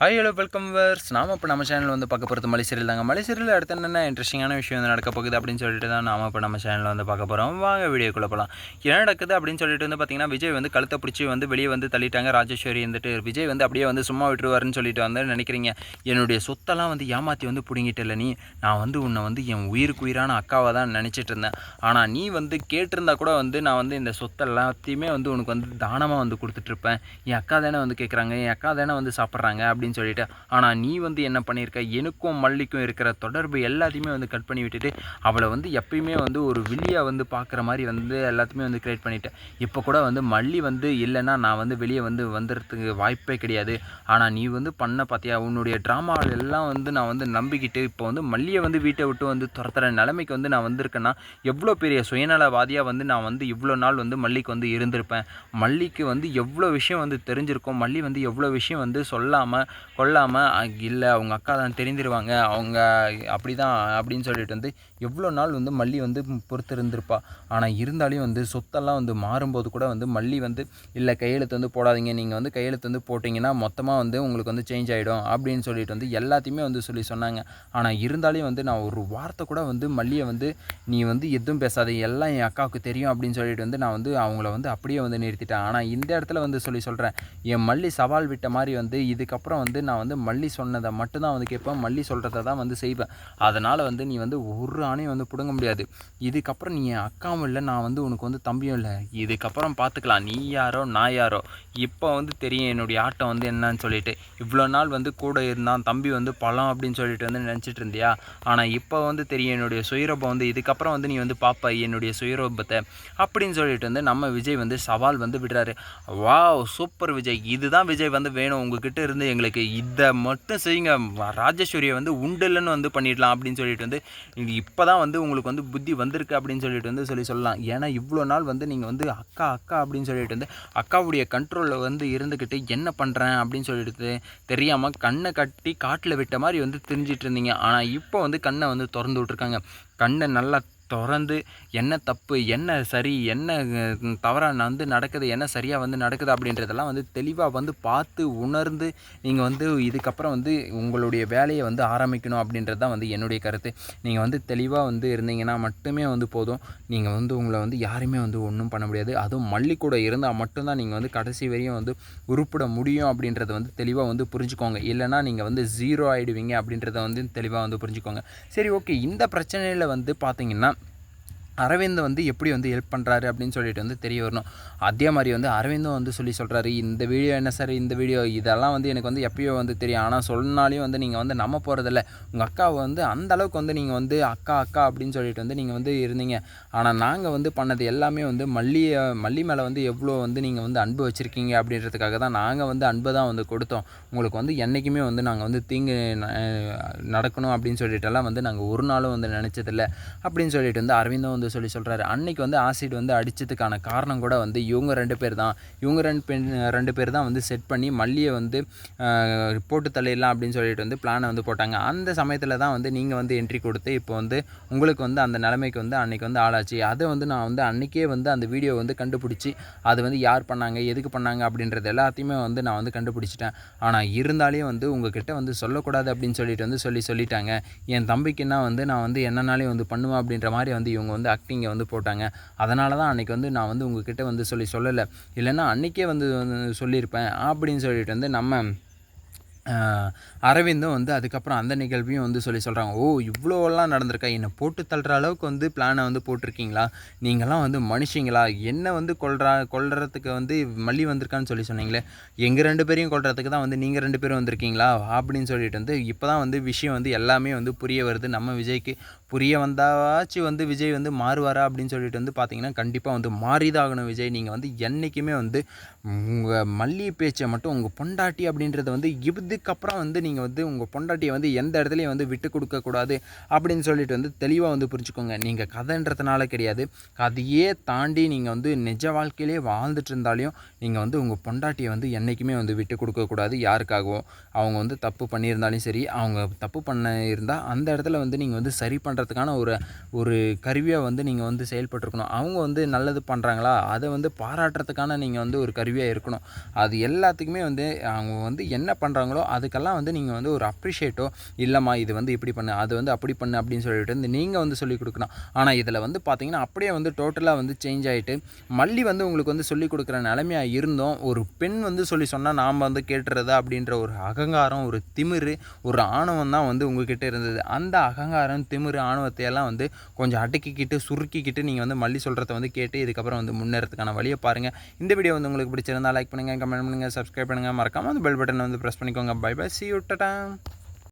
Hi hello welcome verse. நாம் இப்போ நம்ம சேனலில் வந்து பார்க்க போகிறது மலை சீரியல் தாங்க. மலை சீரியல் அடுத்து என்னென்ன இன்ட்ரெஸ்டிங்கான விஷயம் வந்து நடக்க போகுது அப்படின்னு சொல்லிட்டு தான் நாம் இப்போ நம்ம சேனலில் வந்து பார்க்க போகிறோம். வாங்க வீடியோக்குள்ளே போகலாம். என்ன நடக்குது அப்படின்னு சொல்லிட்டு வந்து பார்த்திங்கன்னா, விஜய் வந்து கழுத்தை பிடிச்சி வந்து வெளியே வந்து தள்ளிட்டாங்க. ராஜேஸ்வரி வந்துட்டு விஜய் வந்து அப்படியே வந்து சும்மா விட்டுருவாருன்னு சொல்லிட்டு வந்து நினைக்கிறீங்க. என்னுடைய சொத்தெல்லாம் வந்து ஏமாற்றி வந்து பிடிங்கிட்டு இல்லை, நான் வந்து உன்னை வந்து என் உயிருக்கு உயிரான அக்காவை தான் நினச்சிட்டு இருந்தேன். ஆனால் நீ வந்து கேட்டிருந்தா கூட வந்து நான் வந்து இந்த சொத்தை எல்லாத்தையுமே வந்து உனக்கு வந்து தானமாக வந்து கொடுத்துட்ருப்பேன். என் அக்கா தானே வந்து கேட்குறாங்க, என் அக்கா தானே வந்து சாப்பிட்றாங்க அப்படின்னு சொல்லிட்டு. ஆனால் நீ வந்து என்ன பண்ணியிருக்க, எனக்கும் மல்லிக்கும் இருக்கிற தொடர்பு எல்லாத்தையுமே வந்து கட் பண்ணி விட்டுட்டு அவளை வந்து எப்பயுமே வந்து ஒரு வில்லியாக வந்து பார்க்குற மாதிரி வந்து எல்லாத்தையுமே வந்து க்ரியேட் பண்ணிட்டேன். இப்போ கூட வந்து மல்லி வந்து இல்லைன்னா நான் வந்து வெளியே வந்து வந்துடுறதுக்கு வாய்ப்பே கிடையாது. ஆனால் நீ வந்து பண்ண பார்த்தியா, உன்னுடைய ட்ராமாவில் எல்லாம் வந்து நான் வந்து நம்பிக்கிட்டு இப்போ வந்து மல்லியை வந்து வீட்டை விட்டு வந்து துரத்துற நிலைமைக்கு வந்து நான் வந்திருக்கேன்னா எவ்வளோ பெரிய சுயநலவாதியாக வந்து நான் வந்து இவ்வளோ நாள் வந்து மல்லிக்கு வந்து இருந்திருப்பேன். மல்லிக்கு வந்து எவ்வளோ விஷயம் வந்து தெரிஞ்சிருக்கும். மல்லி வந்து எவ்வளோ விஷயம் வந்து சொல்லாமல் இல்லை அவங்க அக்கா தான் தெரிஞ்சிருவாங்க, அவங்க அப்படி தான் அப்படின்னு சொல்லிட்டு வந்து எவ்வளோ நாள் வந்து மல்லி வந்து பொறுத்து இருந்திருப்பா. ஆனால் இருந்தாலும் வந்து சொத்தெல்லாம் வந்து மாறும்போது கூட வந்து மல்லி வந்து இல்லை கையெழுத்து வந்து போடாதீங்க, நீங்கள் வந்து கையெழுத்து வந்து போட்டிங்கன்னா மொத்தமாக வந்து உங்களுக்கு வந்து சேஞ்ச் ஆகிடும் அப்படின்னு சொல்லிட்டு வந்து எல்லாத்தையுமே வந்து சொல்லி சொன்னாங்க. ஆனால் இருந்தாலும் வந்து நான் ஒரு வார்த்தை கூட வந்து மல்லியை வந்து நீ வந்து எதுவும் பேசாத, எல்லாம் என் அக்காவுக்கு தெரியும் அப்படின்னு சொல்லிட்டு வந்து நான் வந்து அவங்கள வந்து அப்படியே வந்து நிறுத்திட்டேன். ஆனால் இந்த இடத்துல வந்து சொல்கிறேன், என் மல்லி சவால் விட்ட மாதிரி வந்து இதுக்கப்புறம் வந்து நான் வந்து மல்லி சொன்னதை மட்டும்தான் வந்து கேட்பேன், மல்லி சொல்கிறத தான் வந்து செய்வேன். அதனால் வந்து நீ வந்து ஒரு ஆணையும் வந்து பிடுங்க முடியாது. இதுக்கப்புறம் நீ என் அக்காவும் இல்லை, நான் வந்து உனக்கு வந்து தம்பியும் இல்லை. இதுக்கப்புறம் பார்த்துக்கலாம், நீ யாரோ நான் யாரோ. இப்போ வந்து தெரியும் என்னுடைய ஆட்டம் வந்து என்னன்னு சொல்லிட்டு. இவ்வளோ நாள் வந்து கூட இருந்தான் தம்பி வந்து பழம் அப்படின்னு சொல்லிட்டு வந்து நினச்சிட்டு இருந்தியா. ஆனால் இப்போ வந்து தெரியும் என்னுடைய சுயரூபம் வந்து. இதுக்கப்புறம் வந்து நீ வந்து பார்ப்ப என்னுடைய சுயரூபத்தை அப்படின்னு சொல்லிட்டு வந்து நம்ம விஜய் வந்து சவால் வந்து விடுறாரு. வாவ், சூப்பர் விஜய், இதுதான் விஜய் வந்து வேணும் உங்ககிட்ட இருந்து எங்களுக்கு, இதை மட்டும் செய்யுங்க. ராஜேஸ்வரியை வந்து உண்டுலன்னு வந்து பண்ணிடலாம் அப்படின்னு சொல்லிட்டு வந்து இப்போ தான் வந்து உங்களுக்கு வந்து புத்தி வந்திருக்கு அப்படின்னு சொல்லிட்டு வந்து சொல்லலாம். ஏன்னா இவ்வளோ நாள் வந்து நீங்கள் வந்து அக்கா அக்கா அப்படின்னு சொல்லிட்டு வந்து அக்காவுடைய கண்ட்ரோலில் வந்து இருந்துக்கிட்டு என்ன பண்ணுறேன் அப்படின்னு சொல்லிட்டு தெரியாமல் கண்ணை கட்டி காட்டில் விட்ட மாதிரி வந்து தெரிஞ்சிட்டு இருந்தீங்க. ஆனால் இப்போ வந்து கண்ணை வந்து திறந்து விட்ருக்காங்க. கண்ணை நல்லா திறந்து என்ன தப்பு என்ன சரி என்ன தவறாக வந்து நடக்குது, என்ன சரியாக வந்து நடக்குது அப்படின்றதெல்லாம் வந்து தெளிவாக வந்து பார்த்து உணர்ந்து நீங்கள் வந்து இதுக்கப்புறம் வந்து உங்களுடைய வேலையை வந்து ஆரம்பிக்கணும் அப்படின்றது தான் வந்து என்னுடைய கருத்து. நீங்கள் வந்து தெளிவாக வந்து இருந்தீங்கன்னா மட்டுமே வந்து போதும். நீங்கள் வந்து உங்களை வந்து யாருமே வந்து ஒன்றும் பண்ண முடியாது. அதுவும் மல்லி கூட இருந்தால் மட்டும்தான் நீங்கள் வந்து கடைசி வரையும் வந்து உருப்பிட முடியும் அப்படின்றத வந்து தெளிவாக வந்து புரிஞ்சுக்கோங்க. இல்லைனா நீங்கள் வந்து ஜீரோ ஆகிடுவீங்க அப்படின்றத வந்து தெளிவாக வந்து புரிஞ்சுக்கோங்க. சரி, ஓகே. இந்த பிரச்சனையில் வந்து பார்த்தீங்கன்னா அரவிந்த் வந்து எப்படி வந்து ஹெல்ப் பண்ணுறாரு அப்படின்னு சொல்லிட்டு வந்து தெரிய வரணும். அதே மாதிரி வந்து அரவிந்தும் வந்து சொல்கிறாரு, இந்த வீடியோ என்ன சார், இந்த வீடியோ இதெல்லாம் வந்து எனக்கு வந்து எப்பயோ வந்து தெரியும். ஆனால் சொன்னாலையும் வந்து நீங்கள் வந்து நம்ம போகிறதில்ல. உங்கள் அக்காவை வந்து அந்த அளவுக்கு வந்து நீங்கள் வந்து அக்கா அக்கா அப்படின்னு சொல்லிட்டு வந்து நீங்கள் வந்து இருந்தீங்க. ஆனால் நாங்கள் வந்து பண்ணது எல்லாமே வந்து மல்லி மேலே வந்து எவ்வளோ வந்து நீங்கள் வந்து அன்பு வச்சுருக்கீங்க அப்படின்றதுக்காக தான் நாங்கள் வந்து அன்பு தான் வந்து கொடுத்தோம். உங்களுக்கு வந்து என்றைக்குமே வந்து நாங்கள் வந்து தீங்கு நடக்கணும் அப்படின்னு சொல்லிட்டெல்லாம் வந்து நாங்கள் ஒரு நாளும் வந்து நினச்சதில்லை அப்படின்னு சொல்லிட்டு வந்து அரவிந்தும் வந்து சொல்கிறாரு. அன்னைக்கு வந்து ஆசிட் வந்து அடித்ததுக்கான காரணம் கூட வந்து இவங்க ரெண்டு பேர் தான் வந்து செட் பண்ணி மல்லியை வந்து போட்டு தள்ளிடலாம் அப்படின்னு சொல்லிட்டு வந்து பிளானை வந்து போட்டாங்க. அந்த சமயத்தில் தான் வந்து நீங்கள் வந்து என்ட்ரி கொடுத்து இப்போ வந்து உங்களுக்கு வந்து அந்த நிலைமைக்கு வந்து அன்றைக்கி வந்து ஆளாச்சு. அதை வந்து நான் வந்து அன்றைக்கே வந்து அந்த வீடியோ வந்து கண்டுபிடிச்சி அது வந்து யார் பண்ணாங்க எதுக்கு பண்ணாங்க அப்படின்றது எல்லாத்தையுமே வந்து நான் வந்து கண்டுபிடிச்சிட்டேன். ஆனால் இருந்தாலே வந்து உங்ககிட்ட வந்து சொல்லக்கூடாது அப்படின்னு சொல்லிட்டு வந்து சொல்லிட்டாங்க. என் தம்பிக்குன்னா வந்து நான் வந்து என்னன்னாலே வந்து பண்ணுவேன் அப்படின்ற மாதிரி வந்து இவங்க வந்து ஆக்டிங்கை வந்து போட்டாங்க. அதனால தான் அன்றைக்கி வந்து நான் வந்து உங்ககிட்ட வந்து சொல்லலை. இல்லைன்னா அன்றைக்கே வந்து சொல்லியிருப்பேன் அப்படின்னு சொல்லிட்டு வந்து நம்ம அரவிந்தும் வந்து அதுக்கப்புறம் அந்த நிகழ்வையும் வந்து சொல்கிறாங்க. ஓ, இவ்வளோலாம் நடந்திருக்கா, என்னை போட்டு தள்ளுற அளவுக்கு வந்து பிளானை வந்து போட்டிருக்கீங்களா, நீங்களாம் வந்து மனுஷங்களா, என்ன வந்து கொல்றதுக்கு வந்து மல்லி வந்திருக்கான்னு சொன்னீங்களே, எங்கள் 2 பேரையும் கொல்றதுக்கு தான் வந்து நீங்கள் 2 பேரும் வந்திருக்கீங்களா அப்படின்னு சொல்லிட்டு வந்து இப்போ தான் வந்து விஷயம் வந்து எல்லாமே வந்து புரிய வருது நம்ம விஜய்க்கு. புரிய வந்தாச்சும் வந்து விஜய் வந்து மாறுவாரா அப்படின்னு சொல்லிட்டு வந்து பார்த்தீங்கன்னா கண்டிப்பாக வந்து மாறிதாகணும் விஜய். நீங்கள் வந்து என்றைக்குமே வந்து உங்கள் மல்லி பேச்சை மட்டும் உங்கள் பொண்டாட்டி அப்படின்றத வந்து இதுக்கப்புறம் வந்து நீங்கள் வந்து உங்கள் பொண்டாட்டியை வந்து எந்த இடத்துலையும் வந்து விட்டு கொடுக்கக்கூடாது அப்படின்னு சொல்லிட்டு வந்து தெளிவாக வந்து புரிஞ்சுக்கோங்க. நீங்கள் கதைன்றதுனால கிடையாது, கதையே தாண்டி நீங்கள் வந்து நிஜ வாழ்க்கையிலே வாழ்ந்துட்டு இருந்தாலையும் நீங்கள் வந்து உங்கள் பொண்டாட்டியை வந்து என்றைக்குமே வந்து விட்டு கொடுக்கக்கூடாது யாருக்காகவும். அவங்க வந்து தப்பு பண்ணியிருந்தாலும் சரி, அவங்க தப்பு பண்ண இருந்தால் அந்த இடத்துல வந்து நீங்கள் வந்து சரி பண்ணுறதுக்கான ஒரு கருவியாக வந்து நீங்கள் வந்து செயல்பட்டுருக்கணும். அவங்க வந்து நல்லது பண்ணுறாங்களா அதை வந்து பாராட்டுறதுக்கான நீங்கள் வந்து ஒரு கருவி அறிவாக இருக்கணும். அது எல்லாத்துக்குமே வந்து அவங்க வந்து என்ன பண்ணுறாங்களோ அதுக்கெல்லாம் வந்து நீங்கள் வந்து ஒரு அப்ரிஷியேட்டோ இல்லைம்மா இது வந்து இப்படி பண்ணு அது வந்து அப்படி பண்ணு அப்படின்னு சொல்லிட்டு வந்து நீங்கள் வந்து சொல்லிக் கொடுக்கணும். ஆனால் இதில் வந்து பார்த்தீங்கன்னா அப்படியே வந்து டோட்டலாக வந்து சேஞ்ச் ஆகிட்டு மல்லி வந்து உங்களுக்கு வந்து சொல்லிக் கொடுக்குற நிலைமையாக இருந்தோம். ஒரு பெண் வந்து சொன்னால் நாம் வந்து கேட்டுறதா அப்படின்ற ஒரு அகங்காரம், ஒரு திமிரு, ஒரு ஆணவம் தான் வந்து உங்ககிட்ட இருந்தது. அந்த அகங்காரம், திமிரு, ஆணவத்தையெல்லாம் வந்து கொஞ்சம் அடக்கிக்கிட்டு சுருக்கிக்கிட்டு நீங்கள் வந்து மல்லி சொல்கிறத வந்து கேட்டு இதுக்கப்புறம் வந்து முன்னேறதுக்கான வழியை பாருங்கள். இந்த வீடியோ வந்து உங்களுக்கு பிடிச்சிருந்தால் லைக் பண்ணுங்கள், கமெண்ட் பண்ணுங்கள், சப்ஸ்கிரைப் பண்ணுங்கள், மறக்காமல் அந்த பெல் பட்டனை வந்து ப்ரெஸ் பண்ணிக்கோங்க. Bye bye, see you, Tata.